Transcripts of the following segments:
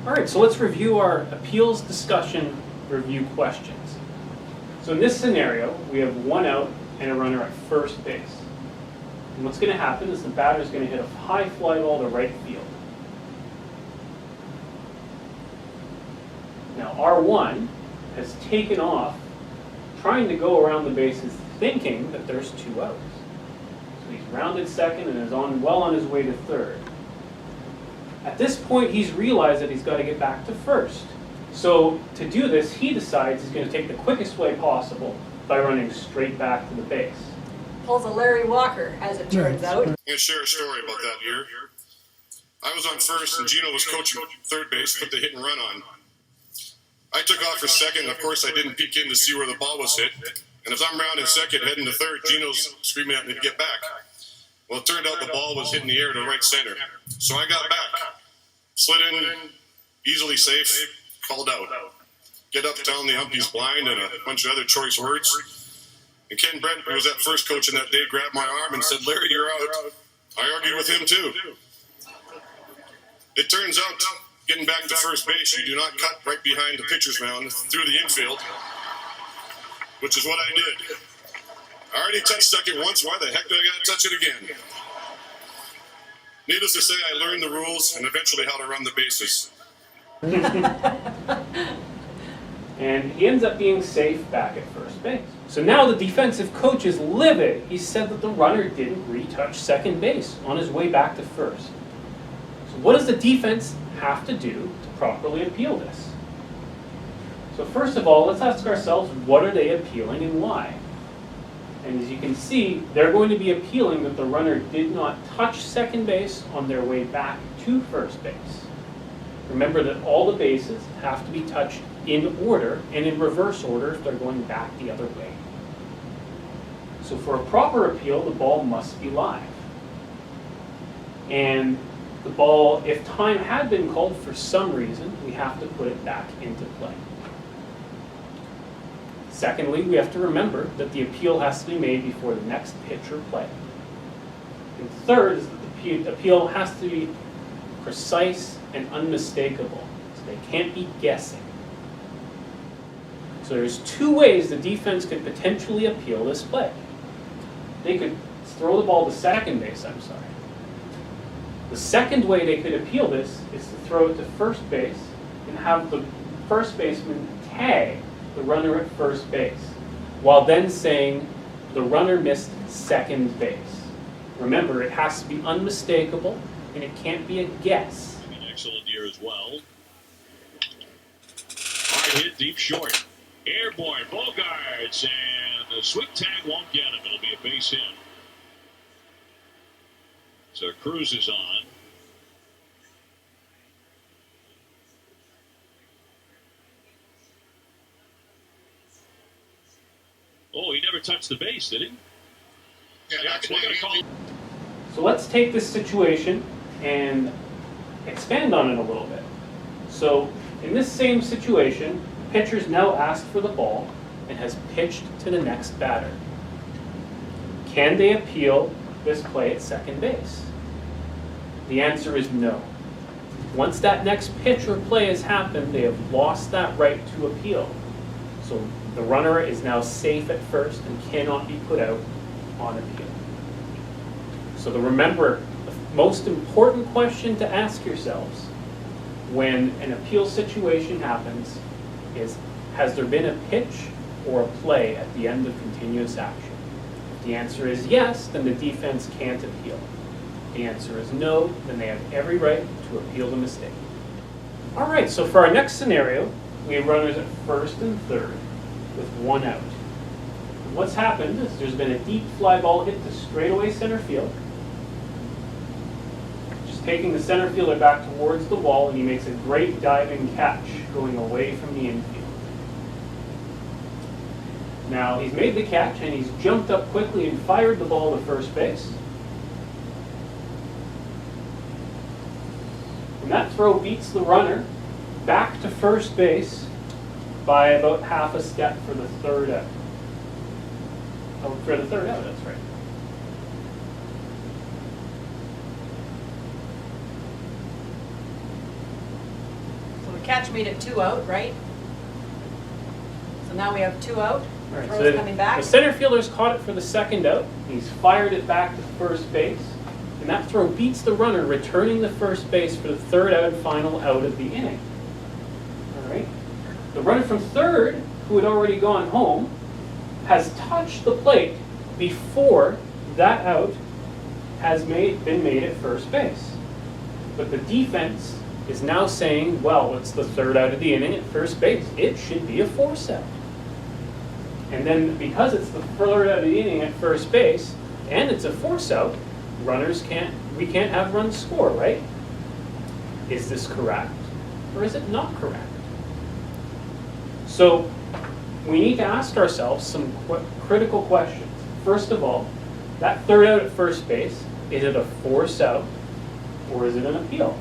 All right, so let's review our appeals discussion review questions. So in this scenario, we have one out and a runner at first base. And what's going to happen is the batter is going to hit a high fly ball to right field. Now R1 has taken off, trying to go around the bases, thinking that there's two outs. So he's rounded second and is well on his way to third. At this point, he's realized that he's got to get back to first. So to do this, he decides he's going to take the quickest way possible by running straight back to the base. Pulls a Larry Walker, as it turns out. I'm going to share a story about that year. I was on first, and Gino was coaching third base, put the hit and run on. I took off for second. Of course, I didn't peek in to see where the ball was hit. And as I'm rounding second, heading to third, Gino's screaming at me to get back. Well, it turned out the ball was hitting the air to right center. So I got back, slid in, easily safe, called out. Get up, down the umpy's blind, and a bunch of other choice words. And Ken Brent, who was at first coaching that day, grabbed my arm and said, "Larry, you're out." I argued with him too. It turns out, getting back to first base, you do not cut right behind the pitcher's mound through the infield, which is what I did. I already touched second once. Why the heck do I got to touch it again? Needless to say, I learned the rules and eventually how to run the bases. And he ends up being safe back at first base. So now the defensive coach is livid. He said that the runner didn't retouch second base on his way back to first. So what does the defense have to do to properly appeal this? So first of all, let's ask ourselves, what are they appealing and why? And as you can see, they're going to be appealing that the runner did not touch second base on their way back to first base. Remember that all the bases have to be touched in order and in reverse order if they're going back the other way. So for a proper appeal, the ball must be live. And the ball, if time had been called for some reason, we have to put it back into play. Secondly, we have to remember that the appeal has to be made before the next pitch or play. And third is that the appeal has to be precise and unmistakable. So they can't be guessing. So there's two ways the defense could potentially appeal this play. They could throw the ball to second base, The second way they could appeal this is to throw it to first base and have the first baseman tag the runner at first base, while then saying the runner missed second base. Remember, it has to be unmistakable and it can't be a guess. An excellent year as well. Hard hit, deep short. Airborne, Bogarts, and the sweep tag won't get him. It'll be a base hit. So Cruz is on. Oh, he never touched the base, did he? Yeah, that's we're going to call. So let's take this situation and expand on it a little bit. So in this same situation, the pitcher's now asked for the ball and has pitched to the next batter. Can they appeal this play at second base? The answer is no. Once that next pitch or play has happened, they have lost that right to appeal. So the runner is now safe at first and cannot be put out on appeal. So remember, the most important question to ask yourselves when an appeal situation happens is, has there been a pitch or a play at the end of continuous action? If the answer is yes, then the defense can't appeal. If the answer is no, then they have every right to appeal the mistake. All right, so for our next scenario, we have runners at first and third with one out. What's happened is there's been a deep fly ball hit to straightaway center field. Just taking the center fielder back towards the wall, and he makes a great diving catch going away from the infield. Now he's made the catch and he's jumped up quickly and fired the ball to first base. And that throw beats the runner back to first base by about half a step for the third out. Oh, for the third out, that's right. catch made it 2 out, right? So now we have 2 out. All right, Throw's so coming back. the center fielder's caught it for the second out. He's fired it back to first base. And that throw beats the runner, returning to first base for the third out and final out of the inning. All right. The runner from third, who had already gone home, has touched the plate before that out has been made at first base. But the defense is now saying, well, it's the third out of the inning at first base. It should be a force out. And then because it's the third out of the inning at first base, and it's a force out, we can't have runs score, right? Is this correct, or is it not correct? So we need to ask ourselves some critical questions. First of all, that third out at first base, is it a force out, or is it an appeal?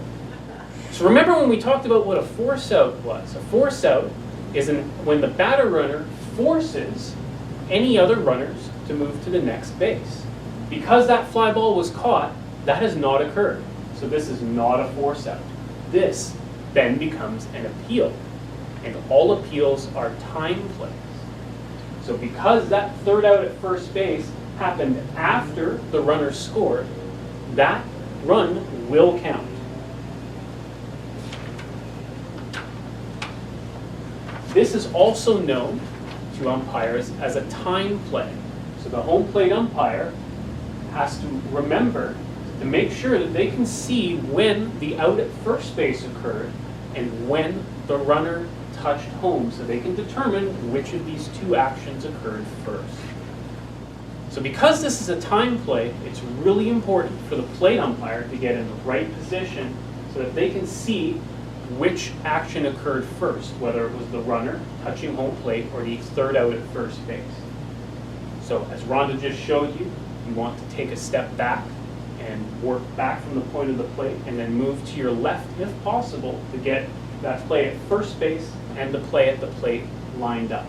So remember when we talked about what a force out was? A force out is when the batter runner forces any other runners to move to the next base. Because that fly ball was caught, that has not occurred. So this is not a force out. This then becomes an appeal. And all appeals are time plays. So because that third out at first base happened after the runner scored, that run will count. This is also known to umpires as a time play. So the home plate umpire has to remember to make sure that they can see when the out at first base occurred and when the runner touched home, so they can determine which of these two actions occurred first. So because this is a time play, it's really important for the plate umpire to get in the right position so that they can see which action occurred first, whether it was the runner touching home plate or the third out at first base. So as Rhonda just showed you, you want to take a step back and work back from the point of the plate and then move to your left if possible to get that play at first base and the play at the plate lined up.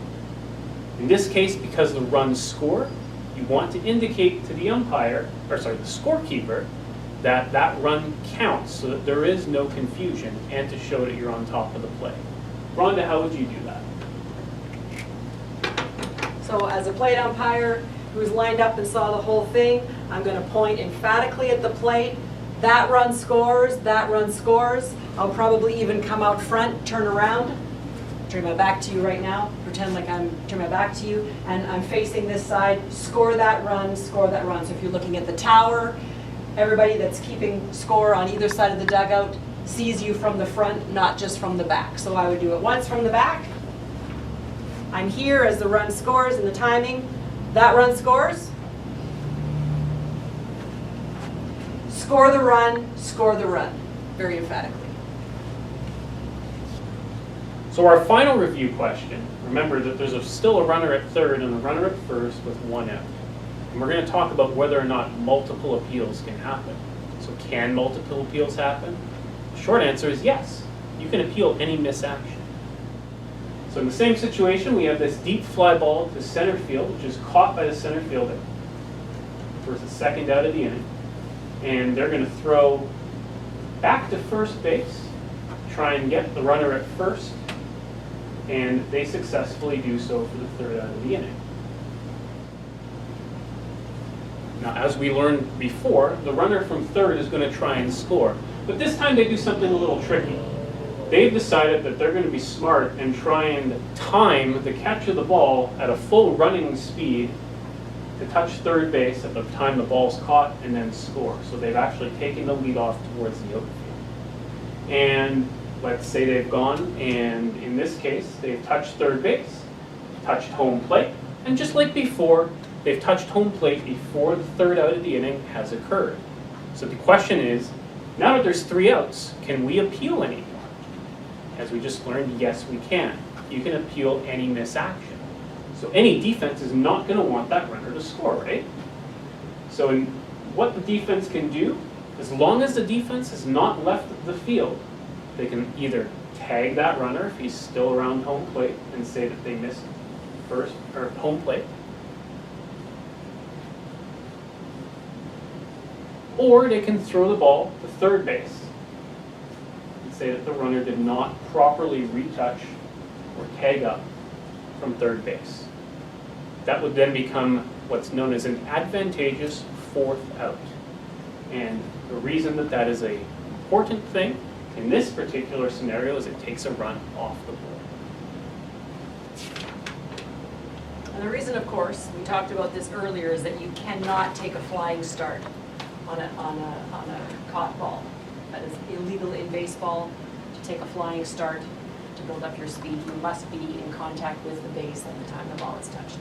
In this case, because the runs score, you want to indicate to the umpire, or sorry, the scorekeeper, that that run counts so that there is no confusion and to show that you're on top of the play. Rhonda, how would you do that? So as a plate umpire who's lined up and saw the whole thing, I'm going to point emphatically at the plate. That run scores, that run scores. I'll probably even come out front, turn around, turn my back to you right now, pretend like I'm turning my back to you, and I'm facing this side, score that run, score that run. So if you're looking at the tower, everybody that's keeping score on either side of the dugout sees you from the front, not just from the back. So I would do it once from the back. I'm here as the run scores and the timing. That run scores. Score the run, score the run. Very emphatically. So our final review question, remember that there's still a runner at third and a runner at first with one out. And we're going to talk about whether or not multiple appeals can happen. So can multiple appeals happen? The short answer is yes. You can appeal any misaction. So in the same situation, we have this deep fly ball to center field, which is caught by the center fielder for the second out of the inning. And they're going to throw back to first base, try and get the runner at first, and they successfully do so for the third out of the inning. Now, as we learned before, the runner from third is going to try and score. But this time they do something a little tricky. They've decided that they're going to be smart and try and time the catch of the ball at a full running speed to touch third base at the time the ball's caught and then score. So they've actually taken the lead off towards the outfield. And let's say they've gone, and in this case, they've touched third base, touched home plate, and just like before, they've touched home plate before the third out of the inning has occurred. So the question is, now that there's 3 outs, can we appeal any? As we just learned, yes, we can. You can appeal any misaction. So any defense is not going to want that runner to score, right? So what the defense can do, as long as the defense has not left the field, they can either tag that runner if he's still around home plate and say that they missed first or home plate, or they can throw the ball to third base and say that the runner did not properly retouch or tag up from third base. That would then become what's known as an advantageous fourth out. And the reason that that is an important thing in this particular scenario is it takes a run off the board. And the reason, of course, we talked about this earlier, is that you cannot take a flying start on a caught ball. That is illegal in baseball to take a flying start to build up your speed. You must be in contact with the base at the time the ball is touched.